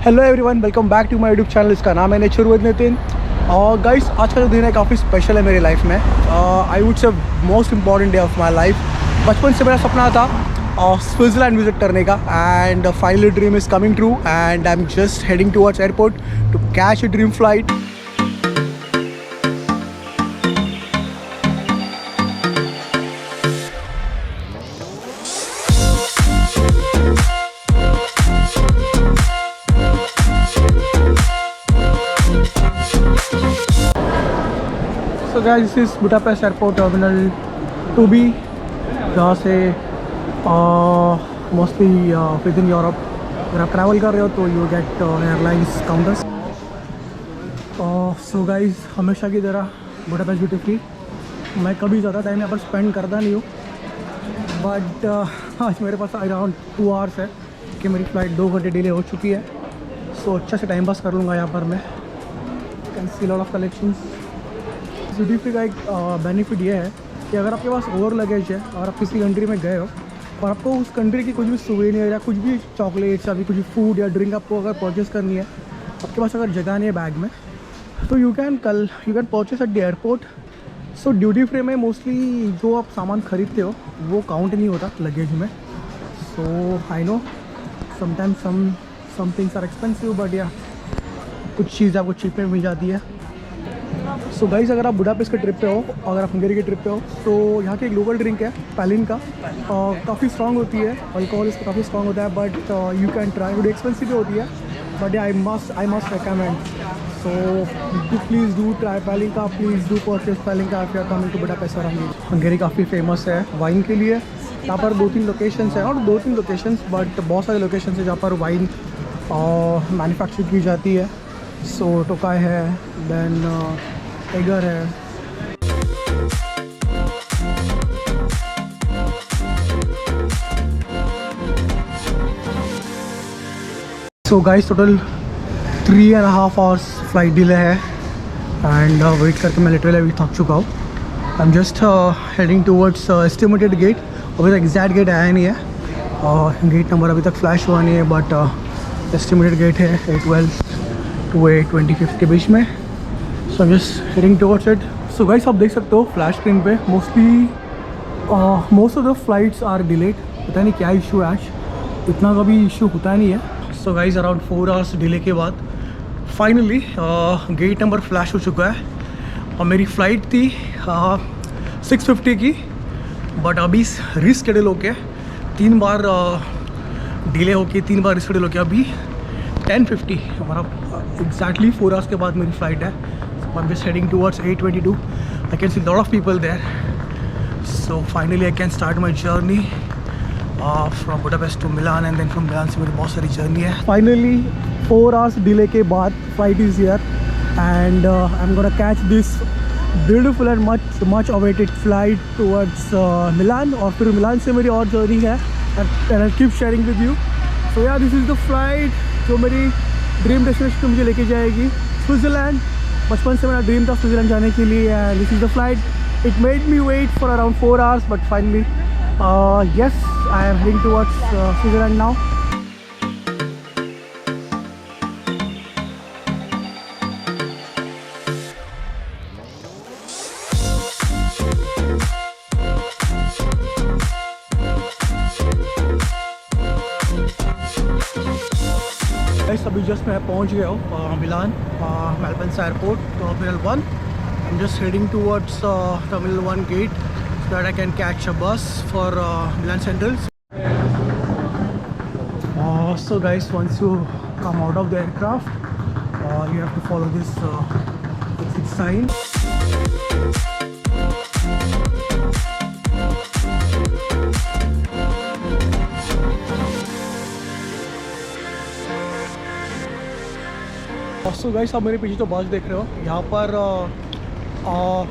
Hello everyone, welcome back to my YouTube channel. इसका नाम है नेचर विद नितिन। और गाइस, आज का जो दिन है काफ़ी स्पेशल है मेरी लाइफ में। I would say most important day of my life. बचपन से मेरा सपना था स्विट्ज़रलैंड विजिट करने का, and finally dream is coming true and I am just heading towards airport to catch a dream flight. So guys, this is Budapest Airport Terminal 2B, जहाँ से mostly with in Europe अगर आप travel कर रहे हो तो you get airlines counters. So guys, हमेशा की तरह बुडापेस्ट ड्यूटी फ्री। मैं कभी ज़्यादा टाइम यहाँ पर स्पेंड करता नहीं हूँ, बट आज मेरे पास अराउंड 2 आवर्स है कि मेरी फ़्लाइट 2 घंटे डिले हो चुकी है। सो अच्छा से टाइम पास कर लूँगा यहाँ पर मैं। Can see lot of collections. Duty free का एक बेनिफिट ये है कि अगर आपके पास ओवर लगेज है और आप किसी कंट्री में गए हो और आपको उस कंट्री की कुछ भी सुवेनियर या कुछ भी चॉकलेट्स या फिर कुछ फूड या ड्रिंक आपको अगर परचेज़ करनी है, आपके पास अगर जगह नहीं है बैग में, तो you can purchase at the airport. So duty free में मोस्टली जो आप सामान खरीदते हो वो काउंट नहीं होता लगेज में। So I know sometimes some things are expensive, but या कुछ चीज़ आपको चीप में मिल जाती है। सो गाइस, अगर आप बुडापेस्ट के ट्रिप पे हो, अगर आप हंगेरी के ट्रिप पे हो, तो यहाँ की एक लोकल ड्रिंक है पैलिन का। काफ़ी स्ट्रॉन्ग होती है, अल्कोहल इसका काफ़ी स्ट्रॉन्ग होता है, बट यू कैन ट्राई। थोड़ी एक्सपेंसिव भी होती है, but I must recommend. So please do try पैलिन का, प्लीज़ डू परचेज पैलिन का if you are coming to Budapest और हंगेरी। हंगेरी काफ़ी फेमस है वाइन के लिए। यहाँ पर 2-3 लोकेशंस हैं, और 2-3 लोकेशंस, बट बहुत सारे लोकेशंस हैं जहाँ पर वाइन मैन्युफैक्चर की जाती है। सो टोकाई है, देन एगर है। So guys, total 3.5 hours flight delay है, एंड वेट करके मैं लिटरली अभी थक चुका हूँ। I am just heading towards estimated gate. अभी तक एग्जैक्ट गेट आया नहीं है और गेट नंबर अभी तक फ्लैश हुआ नहीं है, बट एस्टिमेटेड गेट है 8:12 to 8:25 के बीच में। So I am just heading towards it. So guys, आप देख सकते हो फ्लैश स्क्रीन पे most of the flights are delayed. पता नहीं क्या इशू है आज, इतना कभी इशू होता नहीं है। So guys, around 4 hours delay के बाद फाइनली गेट नंबर फ्लैश हो चुका है और मेरी फ़्लाइट थी 6:50 की, बट अभी रिस्केड्यूल होके 3 बार डिले होके 3 बार रिस्केड्यूल होके अभी 10:50 हमारा एग्जैक्टली 4 आवर्स के बाद मेरी फ़्लाइट है। I'm just heading towards 8:22. I can see a lot of people there. So finally I can start my journey from Budapest to Milan, and then from Milan से मेरी बहुत सारी journey है। Finally 4 hours delay के बाद flight is here, and I'm gonna catch this beautiful and much awaited flight towards Milan, और फिर मिलान से मेरी और journey है, and I'll keep sharing with you. So yeah, this is the flight जो मेरी ड्रीम डेस्टिनेशन पे मुझे लेके जाएगी, स्विट्ज़रलैंड। बचपन से मेरा ड्रीम था स्विट्ज़रलैंड जाने के लिए, and this is the flight. It made me wait for around 4 hours, but finally yes, I am heading towards Switzerland now. अभी जस्ट मैं पहुंच गया हूँ Milan Malpensa airport terminal 1। I am just heading towards terminal 1 gate so that I can catch a bus for Milan central. So guys, once you come out of the aircraft you have to follow this exit sign. So guys, आप मेरे पीछे तो बस देख रहे हो। यहाँ पर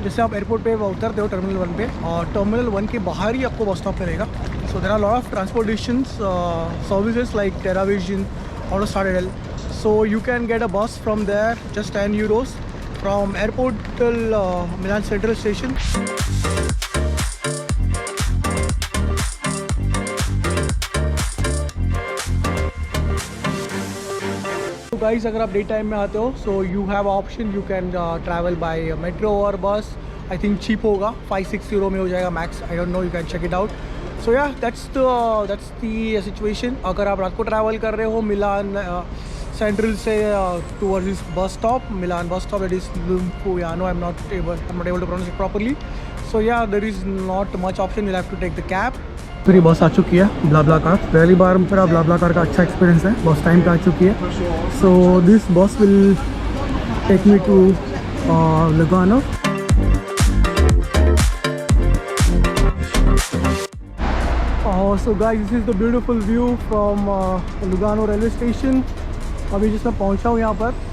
जैसे आप एयरपोर्ट पे उतरते हो टर्मिनल 1 पे, और टर्मिनल 1 के बाहर ही आपको बस स्टॉप मिलेगा। So there are lot of transportation services like Terravision, Autostradale. So you can get a bus from there just 10 euros from airport till Milan central station. Guys अगर आप day time में आते हो so you have option, you can travel by metro और bus. I think cheap होगा, 5-6 euro में हो जाएगा max. I don't know, you can check it out. So yeah that's the situation. अगर आप रात को ट्रैवल कर रहे हो मिलान सेंट्रल से towards this bus stop, Milan bus stop, that is Lumpuiano. I'm not able to pronounce it properly. So yeah, there is not much option. You'll have to take the cab. मेरी बस आ चुकी है BlaBlaCar. पहली बार मेरा BlaBlaCar का अच्छा experience है. बस टाइम पे आ चुकी है. So this bus will take me to Lugano. So guys, this is the beautiful view from Lugano railway station. अभी जिस मैं पहुंचा हूँ यहाँ पर.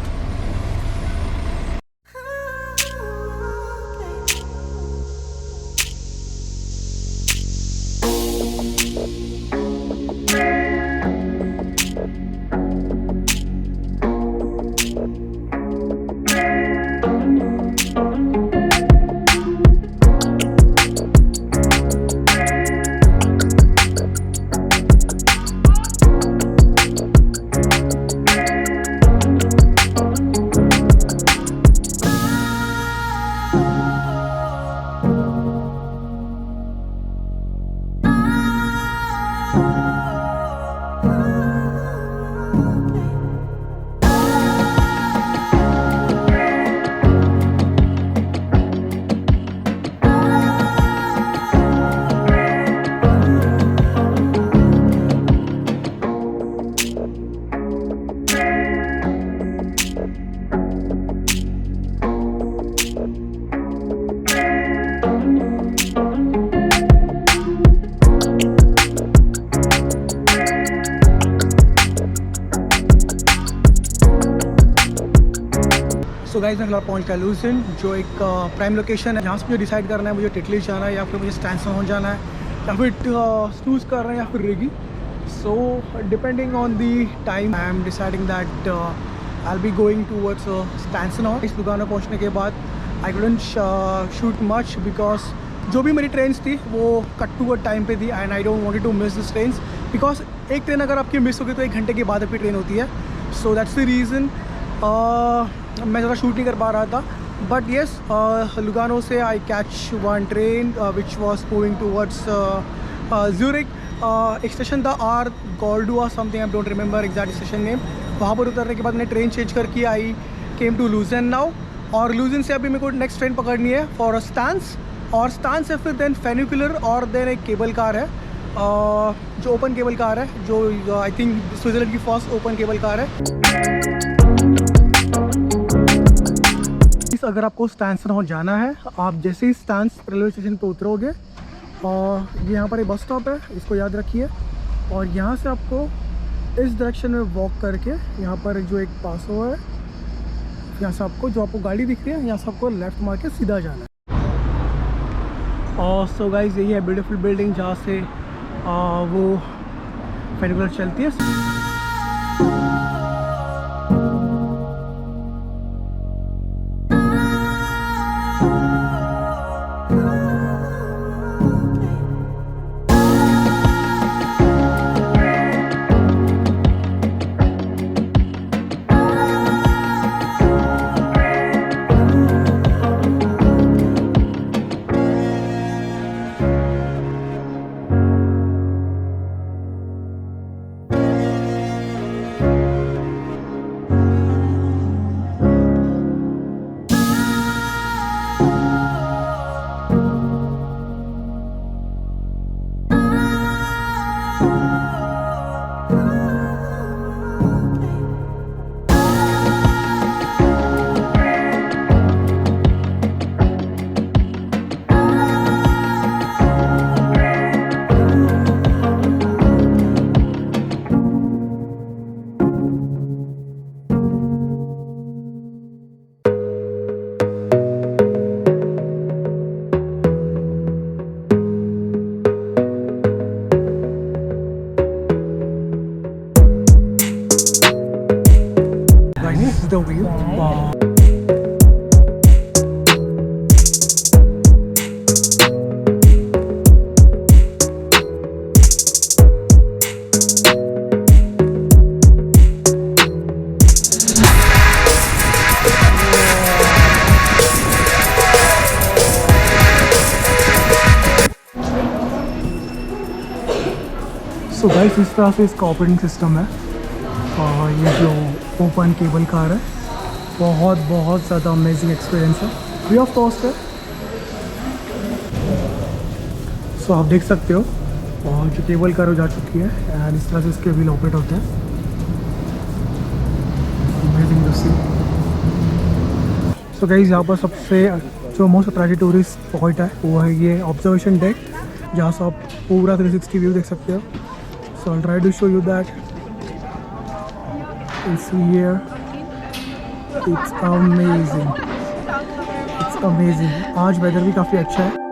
सो गाइस मैं फिलहाल पहुँच गया लूसेंट, जो एक प्राइम लोकेशन है जहाँ से मुझे डिसाइड करना है मुझे टिटली जाना है या फिर मुझे स्टैंसन जाना है या फिर स्नूज कर रहे हैं या फिर Rigi. So depending on the time I am deciding that I will be going towards Stanserhorn. इस लुगानो पहुँचने के बाद I couldn't shoot much because जो भी मेरी ट्रेन्स थी वो कट टू टाइम पे थी and I don't wanted to miss this trains because एक ट्रेन अगर आपकी मिस होगी तो 1 घंटे के बाद आपकी ट्रेन होती है. सो दैट्स द रीज़न मैं ज़्यादा शूट नहीं कर पा रहा था. बट येस लुगानो से I catch one train which was moving towards Zurich. एक स्टेशन था Arth Goldau something, I don't remember exact station name. वहाँ पर उतरने के बाद मैंने ट्रेन चेंज करके आई केम टू लूजन नाउ. और लूजन से अभी मेरे को नेक्स्ट ट्रेन पकड़नी है फॉर अ स्टांस, और स्टांस से फिर देन फेनिकुलर और देन एक केबल कार है जो ओपन केबल कार है, जो आई थिंक स्विट्ज़रलैंड की फर्स्ट ओपन केबल कार है. अगर आपको स्टैंसन जाना है, आप जैसे ही स्टैंस रेलवे स्टेशन पे उतरोगे और ये यहाँ पर एक बस स्टॉप है, इसको याद रखिए. और यहाँ से आपको इस डायरेक्शन में वॉक करके यहाँ पर जो एक पासो है, यहाँ से आपको जो आपको गाड़ी दिख रही है यहाँ से आपको लेफ़्ट मार के सीधा जाना है. और सो गाइस यही है ब्यूटीफुल बिल्डिंग जहाँ से वो फेनिकुलर चलती है. तो गाइस इस तरह से इसका ऑपरेटिंग सिस्टम है। और ये जो ओपन केबल कार है, बहुत बहुत ज़्यादा अमेजिंग एक्सपीरियंस है, फ्री ऑफ कॉस्ट है। सो आप देख सकते हो, और जो केबल कार हो जा चुकी है एंड इस तरह से इसके व्हील ऑपरेट होते हैं। Amazing to see. So guys यहाँ पर सबसे जो मोस्ट अट्रैक्टिव टूरिस्ट पॉइंट है वो है ये ऑब्जर्वेशन डेक, जहाँ से आप पूरा 360 व्यू देख सकते हो। So I try to show you that. See here, it's amazing, it's amazing। आज वेदर भी काफ़ी अच्छा है।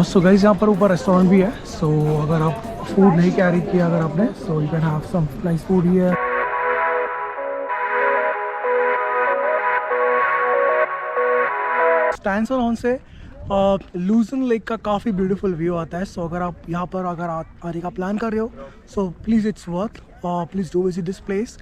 सो गाइस यहाँ पर ऊपर रेस्टोरेंट भी है। सो अगर आप फूड नहीं कैरी किया अगर आपने, so you can have some nice food here. Stanserhorn से लूजन लेक का काफ़ी ब्यूटीफुल व्यू आता है। सो अगर आप यहाँ पर अगर आने का प्लान कर रहे हो, so please it's worth, please do visit this place.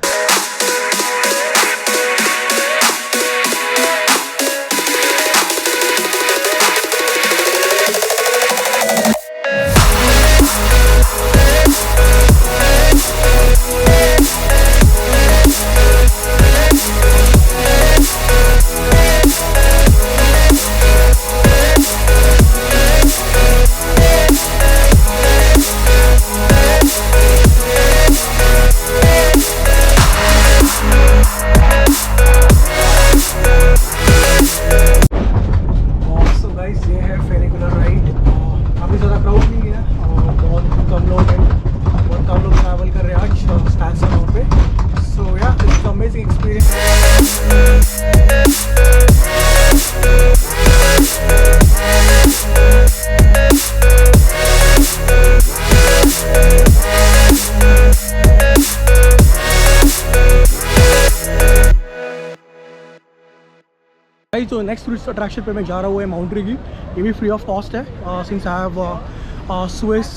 तो नेक्स्ट टूरिस्ट अट्रैक्शन पे मैं जा रहा हूँ है माउंट रिगी। ये भी फ्री ऑफ कॉस्ट है, since I have Swiss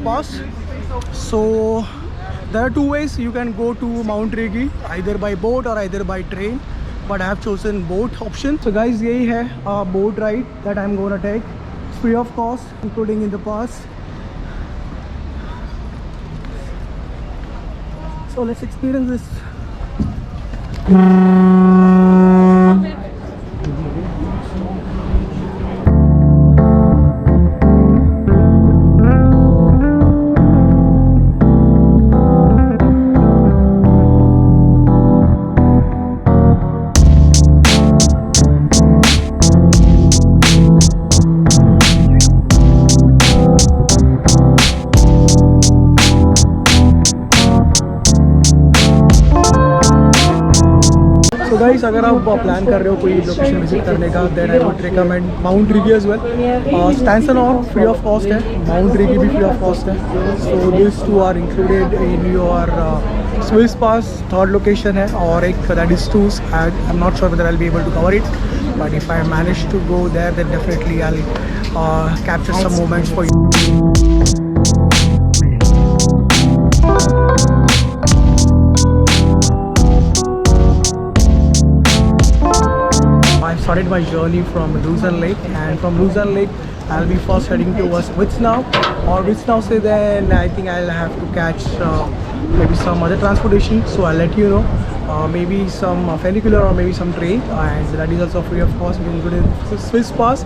pass. So there are two ways you can go to mount Rigi, either by boat और either by train, but I have chosen boat option. So guys यही है boat ride that I am gonna take, free of cost including in the pass. So let's experience this. तो guys अगर आप plan कर रहे हो कोई location visit करने का, then I would recommend mount Rigi as well. Stanserhorn और फ्री ऑफ कॉस्ट है, माउंट रिगी भी फ्री ऑफ कॉस्ट है। So this two are included in your Swiss pass. Third location है और एक दैट इज टूस। I am not sure whether I will be able to cover it, but if I manage to go there then definitely I will capture some moments for you. Started my journey from Luzon Lake, and from Luzon Lake I'll be first heading towards Witznau, or Witznau se then I think I'll have to catch maybe some other transportation, so I'll let you know. Maybe some funicular or maybe some train, and that is also free of cost. You can go to Swiss Pass,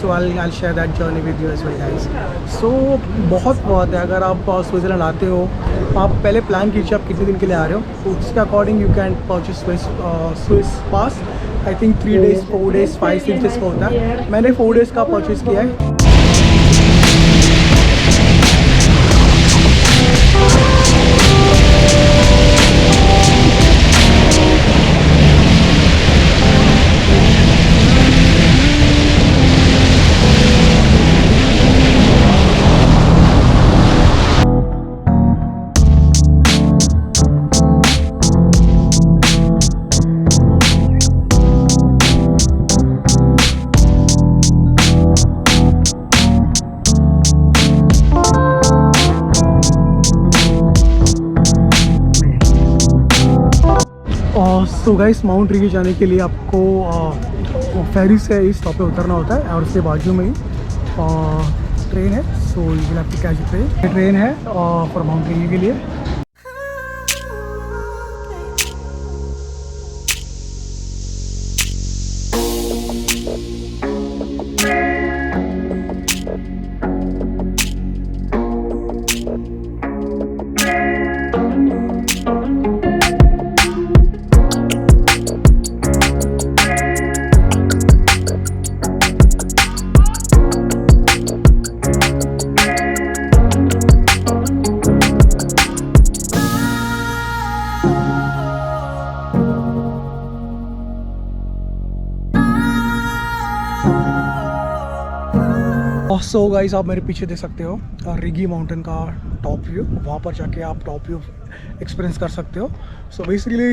so I'll share that journey with you as well, guys. So बहुत है, अगर आप Switzerland आते हो, आप पहले plan कीजिए आप कितने दिन के लिए आ रहे हो, तो उसके according you can purchase Swiss pass. I think 3 days 4 days 5 6 days का होता है. मैंने 4 days का परचेज़ किया है. तो गाइस माउंट रिगी जाने के लिए आपको फेरी से इस स्टॉप पे उतरना होता है, और उसके बाजू में ही ट्रेन है. So you will have to catch train है फॉर माउंट रिगी के लिए. सो गाइस आप मेरे पीछे देख सकते हो रिगी माउंटेन का टॉप व्यू. वहाँ पर जाके आप टॉप व्यू एक्सपीरियंस कर सकते हो. सो बेसिकली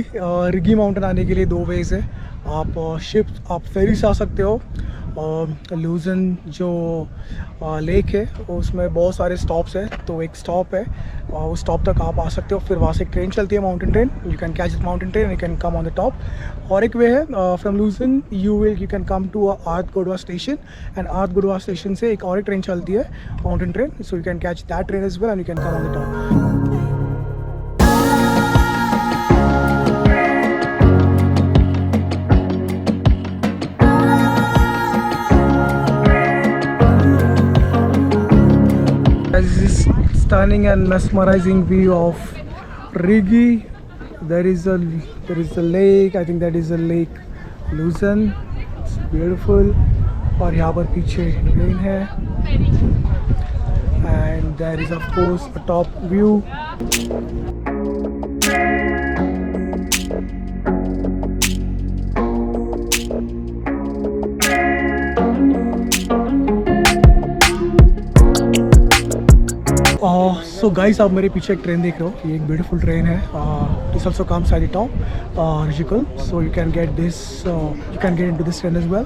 रिगी माउंटेन आने के लिए 2 वेज़ है. आप फेरी से आ सकते हो. लूजन जो लेक है उसमें बहुत सारे स्टॉप्स है, तो एक स्टॉप है उस स्टॉप तक आप आ सकते हो. फिर वहाँ से एक ट्रेन चलती है, mountain train. You can catch the mountain train, you can come on the top. और एक वे है from Lucerne you can come to Arth Goldau station, and आर्थ गोडवा स्टेशन से एक और एक ट्रेन चलती है, mountain train. So you can catch that train as well and you can come on the top. This is stunning and mesmerizing view of Rigi. There is a lake. I think that is a lake Luzern. It's beautiful. और यहाँ पर पीछे train है. And there is of course a top view. So guys आप मेरे पीछे एक train देख रहे हो. ये एक ब्यूटीफुल ट्रेन है. This also comes at the top Rijikul. So you can get this, you can get into this train as well.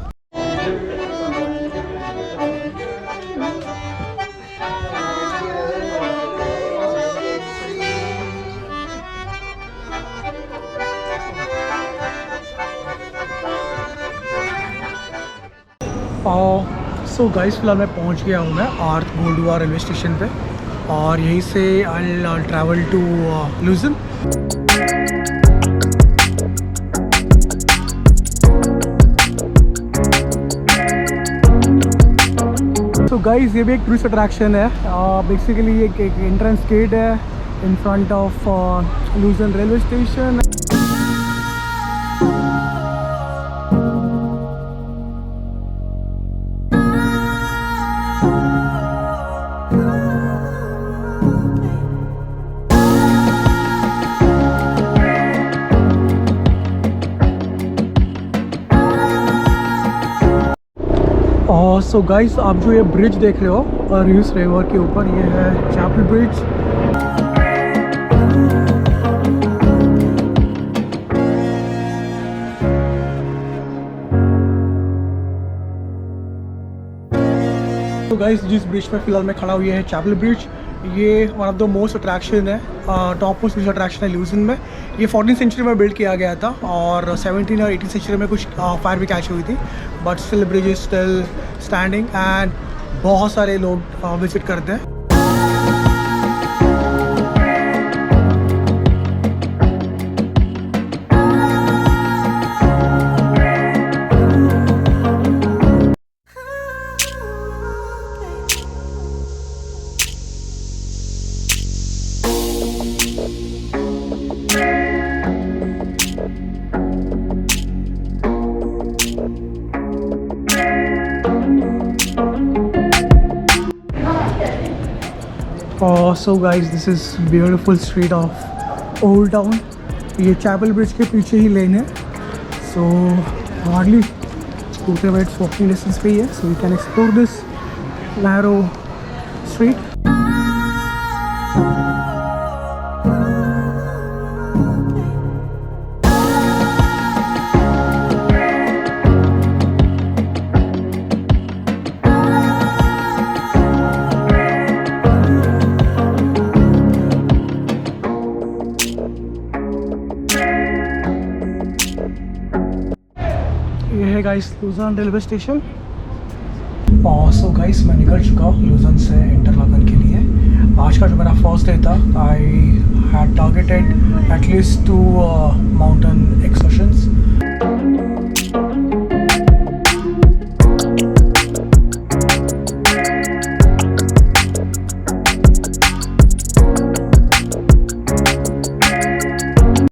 So guys फिलहाल मैं पहुंच गया हूँ मैं आर्थ गोडवा रेलवे स्टेशन पे, और यहीं से आई ट्रैवल टू लूजन. तो गाइस ये भी एक टूरिस्ट अट्रैक्शन है. बेसिकली एक एंट्रेंस गेट है in front of लूजन railway station. So guys आप जो ये ब्रिज देख रहे हो र्यूस रिवर के ऊपर, ये है चैपल ब्रिज. तो गाइस जिस ब्रिज पे फिलहाल मैं खड़ा हुई है चैपल ब्रिज, ये one of the most attraction है, टॉप मोस्ट टूरिस्ट अट्रैक्शन है ल्यूजन में. ये 14th सेंचुरी में बिल्ड किया गया था, और 17 और 18th सेंचुरी में कुछ फायर भी कैच हुई थी, but still bridge is still standing and बहुत सारे लोग विजिट करते हैं. So guys this is beautiful street of old town. ये चैपल ब्रिज के पीछे ही लेन है, so hardly 2-3 minutes walking distance पे ही है, so you can explore this narrow street. ये है guys Lucerne railway station. So guys मैं निकल चुका हूँ लुज़र्न से इंटरलाकन के लिए। आज का जो मेरा फर्स्ट डे था, I had targeted at least 2 mountain excursion